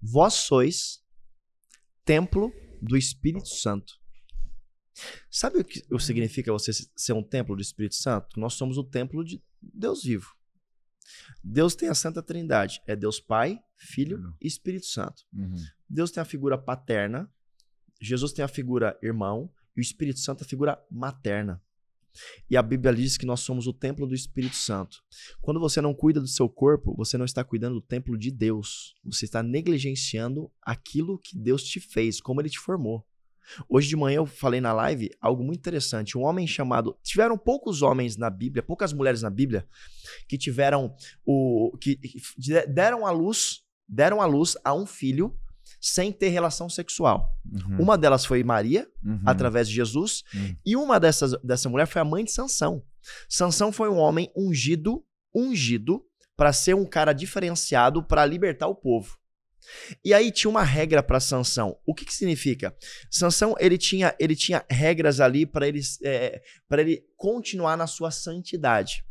Vós sois templo do Espírito Santo. Sabe o que significa você ser um templo do Espírito Santo? Nós somos o templo de Deus vivo. Deus tem a Santa Trindade. É Deus Pai, Filho e Espírito Santo. Deus tem a figura paterna, Jesus tem a figura irmão e o Espírito Santo a figura materna. E a Bíblia diz que nós somos o templo do Espírito Santo. Quando você não cuida do seu corpo, você não está cuidando do templo de Deus. Você está negligenciando aquilo que Deus te fez, como Ele te formou. Hoje de manhã eu falei na live algo muito interessante. Um homem chamado... Tiveram poucos homens na Bíblia, poucas mulheres na Bíblia, que tiveram que deram à luz a um filho sem ter relação sexual. Uma delas foi Maria, através de Jesus, e uma dessa mulher foi a mãe de Sansão. Sansão foi um homem ungido para ser um cara diferenciado para libertar o povo. E aí tinha uma regra para Sansão. O que significa? Sansão, ele tinha regras ali para ele continuar na sua santidade.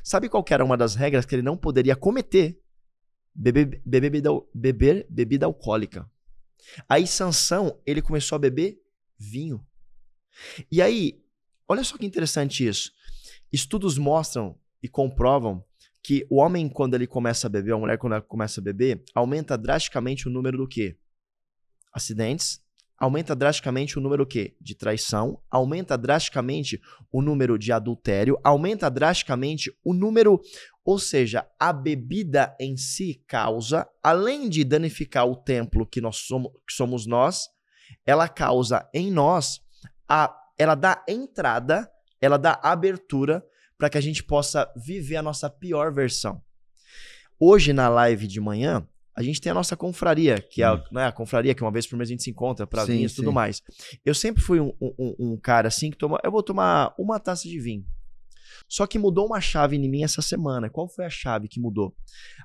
Sabe qual que era uma das regras que ele não poderia cometer? Beber bebida alcoólica. Aí Sansão, ele começou a beber vinho. E aí, olha só que interessante isso. Estudos mostram e comprovam que o homem, quando ele começa a beber, a mulher, quando ela começa a beber, aumenta drasticamente o número do quê? Acidentes. Aumenta drasticamente o número o quê? De traição. Aumenta drasticamente o número de adultério. Aumenta drasticamente o número... Ou seja, a bebida em si causa, além de danificar o templo que somos nós, ela causa em nós, ela dá entrada, ela dá abertura para que a gente possa viver a nossa pior versão. Hoje, na live de manhã, a gente tem a nossa confraria, que é a confraria que uma vez por mês a gente se encontra para vinhos e tudo mais. Eu sempre fui um cara assim que eu vou tomar uma taça de vinho. Só que mudou uma chave em mim essa semana. Qual foi a chave que mudou?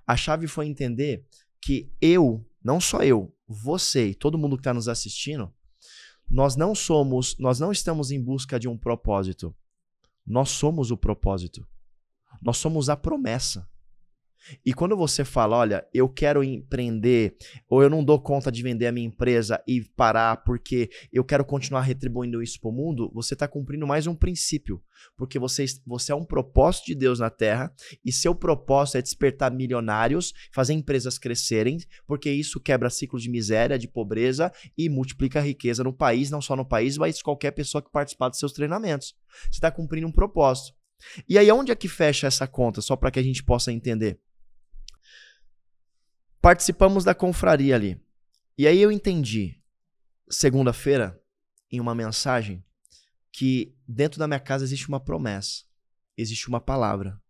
A chave foi entender que não só eu, você e todo mundo que está nos assistindo, nós não estamos em busca de um propósito. Nós somos o propósito. Nós somos a promessa. E quando você fala, olha, eu quero empreender, ou eu não dou conta de vender a minha empresa e parar porque eu quero continuar retribuindo isso para o mundo, você está cumprindo mais um princípio. Porque você é um propósito de Deus na Terra e seu propósito é despertar milionários, fazer empresas crescerem, porque isso quebra ciclo de miséria, de pobreza e multiplica a riqueza no país, não só no país, mas qualquer pessoa que participar dos seus treinamentos. Você está cumprindo um propósito. E aí, onde é que fecha essa conta? Só para que a gente possa entender. Participamos da confraria ali. E aí eu entendi, segunda-feira, em uma mensagem, que dentro da minha casa existe uma promessa, existe uma palavra.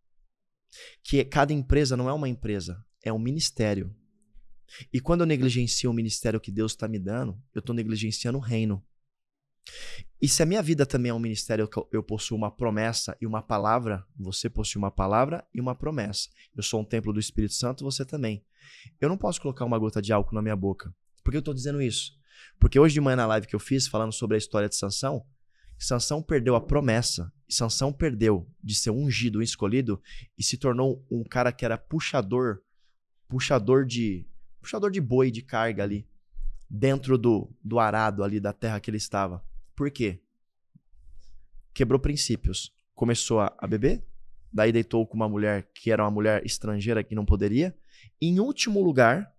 Que cada empresa não é uma empresa, é um ministério. E quando eu negligencio o ministério que Deus está me dando, eu estou negligenciando o reino. E se a minha vida também é um ministério, eu possuo uma promessa e uma palavra, você possui uma palavra e uma promessa. Eu sou um templo do Espírito Santo, você também. Eu não posso colocar uma gota de álcool na minha boca. Por que eu estou dizendo isso? Porque hoje de manhã na live que eu fiz, falando sobre a história de Sansão, Sansão perdeu a promessa. E Sansão perdeu de ser ungido, escolhido, e se tornou um cara que era puxador de boi, de carga ali, dentro do arado ali da terra que ele estava. Por quê? Quebrou princípios. Começou a beber, daí deitou com uma mulher que era uma mulher estrangeira que não poderia. Em último lugar,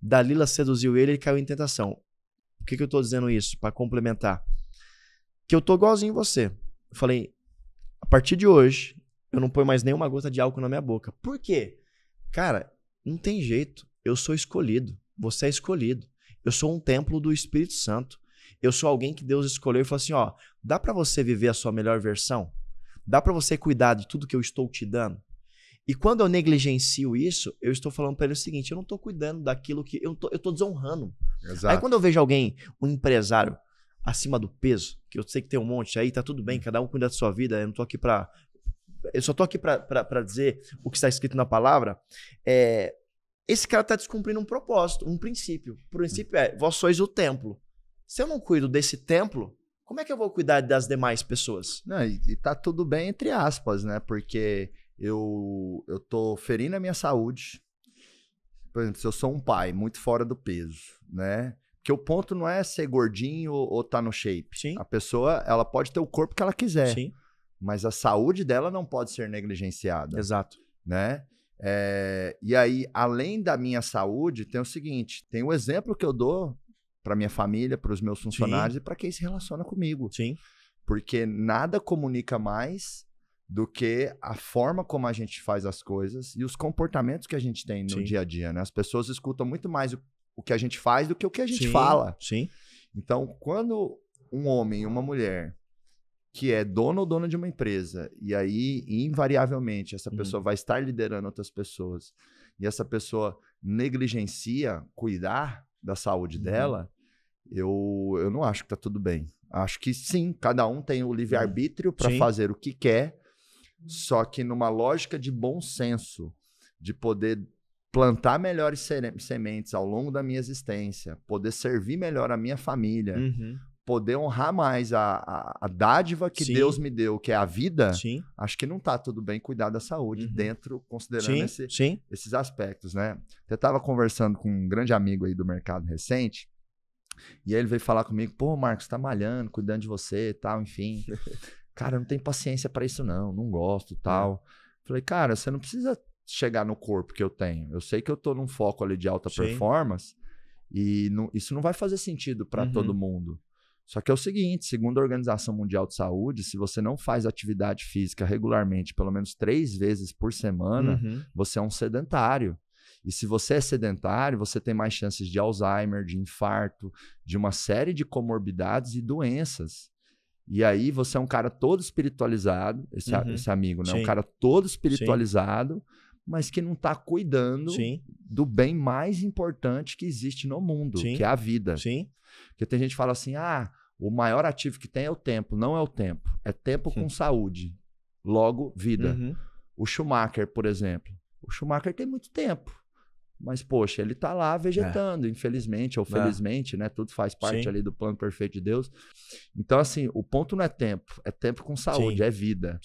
Dalila seduziu ele e caiu em tentação. Por que eu estou dizendo isso? Para complementar. Que eu tô igualzinho você. Eu falei, a partir de hoje, eu não ponho mais nenhuma gota de álcool na minha boca. Por quê? Cara, não tem jeito. Eu sou escolhido. Você é escolhido. Eu sou um templo do Espírito Santo. Eu sou alguém que Deus escolheu e falou assim, ó, dá para você viver a sua melhor versão? Dá para você cuidar de tudo que eu estou te dando? E quando eu negligencio isso, eu estou falando para ele o seguinte, eu não estou cuidando daquilo que... Eu tô desonrando. Exato. Aí quando eu vejo alguém, um empresário acima do peso, que eu sei que tem um monte aí, tá tudo bem, cada um cuida da sua vida, eu não tô aqui para... Eu só tô aqui para dizer o que está escrito na palavra. Esse cara está descumprindo um propósito, um princípio. O princípio é, vós sois o templo. Se eu não cuido desse templo, como é que eu vou cuidar das demais pessoas? Não, e tá tudo bem entre aspas, né? Porque eu tô ferindo a minha saúde, Por exemplo, se eu sou um pai muito fora do peso, né? Porque o ponto não é ser gordinho ou tá no shape. Sim. A pessoa, ela pode ter o corpo que ela quiser. Sim. Mas a saúde dela não pode ser negligenciada. Exato. Né? E aí, além da minha saúde, tem o seguinte, tem o exemplo que eu dou para minha família, para os meus funcionários e para quem se relaciona comigo. Sim. Porque nada comunica mais do que a forma como a gente faz as coisas e os comportamentos que a gente tem no dia a dia, né? As pessoas escutam muito mais o que a gente faz do que o que a gente fala. Sim. Então, quando um homem e uma mulher que é dono ou dona de uma empresa, e aí, invariavelmente, essa pessoa vai estar liderando outras pessoas, e essa pessoa negligencia cuidar da saúde dela, eu não acho que tá tudo bem. Acho que sim, cada um tem o livre-arbítrio para fazer o que quer, só que numa lógica de bom senso, de poder plantar melhores sementes ao longo da minha existência, poder servir melhor a minha família, poder honrar mais a dádiva que Deus me deu, que é a vida, acho que não tá tudo bem cuidar da saúde dentro, considerando esses aspectos, né? Eu estava conversando com um grande amigo aí do mercado recente, e aí ele veio falar comigo, pô, Marcos, tá malhando, cuidando de você e tal, enfim. Cara, eu não tenho paciência para isso não gosto e tal. Falei, cara, você não precisa chegar no corpo que eu tenho. Eu sei que eu tô num foco ali de alta performance e isso não vai fazer sentido para todo mundo. Só que é o seguinte, segundo a Organização Mundial de Saúde, se você não faz atividade física regularmente, pelo menos 3 vezes por semana, você é um sedentário. E se você é sedentário, você tem mais chances de Alzheimer, de infarto, de uma série de comorbidades e doenças. E aí você é um cara todo espiritualizado, esse amigo, né? Um cara todo espiritualizado, mas que não está cuidando do bem mais importante que existe no mundo, que é a vida. Porque tem gente que fala assim, o maior ativo que tem é o tempo. Não é o tempo, é tempo com saúde. Logo, vida. O Schumacher, por exemplo. O Schumacher tem muito tempo. Mas, poxa, ele tá lá vegetando, infelizmente ou felizmente, né? Tudo faz parte ali do plano perfeito de Deus. Então, assim, o ponto não é tempo com saúde, é vida.